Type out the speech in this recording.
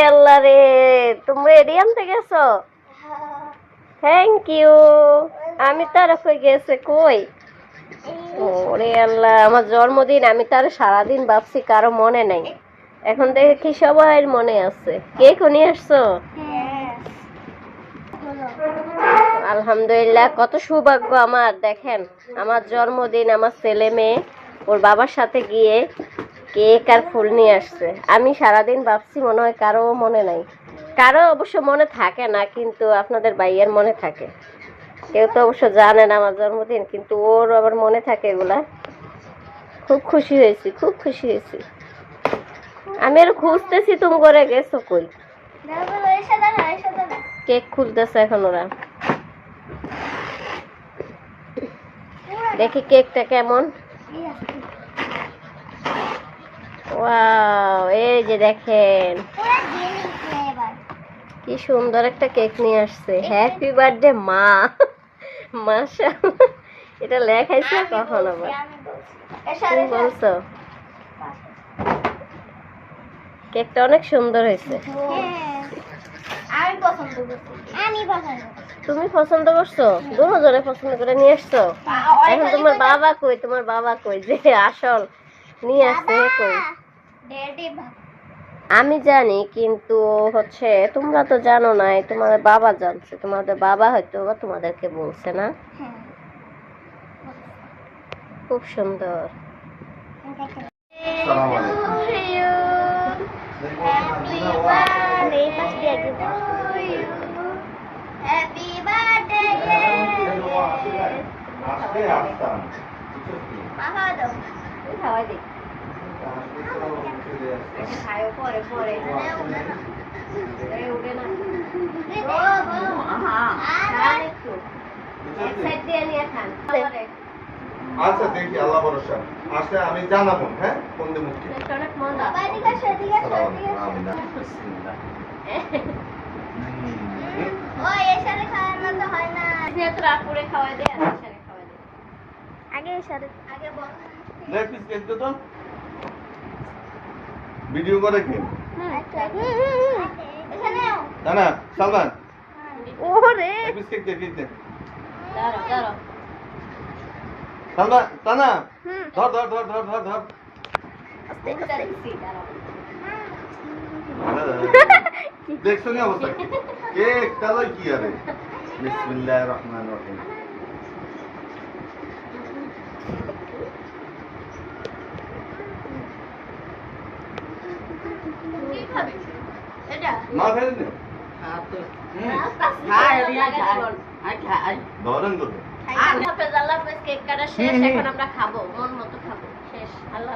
আল্লাহ রে, তোমরা এডি আনতে গেছো? Thank you. আমি তার কই গেছে কই? ওরে আল্লাহ, আমার জন্মদিন, আমি তার সারাদিন ভাবছি কারো মনে নাই, এখন দেখে কি সবার মনে আছে। কেক নিয়ে আসছো? আলহামদুলিল্লাহ, কত সৌভাগ্য আমার। দেখেন, আমার জন্মদিন, আমার ছেলে মেয়ে ওর বাবার সাথে গিয়ে কেক আর ফুল নিয়ে আসছে। আমি সারাদিন ভাবছি মনে হয় কারো মনে নাই, কারো অবশ্য মনে থাকে না, কিন্তু আপনাদের ভাইয়ের মনে থাকে। কেউ তো অবশ্য জানে না আমার জন্মদিন, কিন্তু ওর আবার মনে থাকে এগুলা। খুব খুশি হয়েছি, খুব খুশি হয়েছি। আমি আর খুঁজতেছি তুমি করে গেছো কই। কেক খুলতেছে এখন ওরা। দেখি কেকটা কেমন। ওয়াও, এই যে দেখেন কি সুন্দর একটা কেক নিয়ে আসছে। হ্যাপি বার্থডে মা। মাশাআল্লাহ, এটা লেখাইছে কখন আবার? তুমি বলছো? কেকটা অনেক সুন্দর হয়েছে। তুমি পছন্দ করছো? দুজনে পছন্দ করে নিয়ে আসছো। এখন তোমার বাবা কই? তোমার বাবা কই যে আসল নিয়ে আসছে কই? আমি জানি, কিন্তু হচ্ছে তোমরা তো জানো না, তোমাদের বাবা জানছে। তোমাদের বাবা হয়তো বা তোমাদেরকে বলছে না। খুব সুন্দর। আচ্ছা, দেখি, আল্লাহ ভরসা। আসলে আমি জানাবো, হ্যাঁ, কোন দিন মুক্তি। ভিডিও করে কি? না সালমান, ওরে সালমান, তানা, ধর ধর ধর ধর ধর ধর। দেখছো নি অবস্থা? কেক তালই কি আরে? বিসমিল্লাহির রহমানির রহিম। মা ফেলে দে। ধরেন তো। কেক কাটা শেষ, এখন আমরা খাবো, মন মতো খাবো। শেষ। আল্লাহ।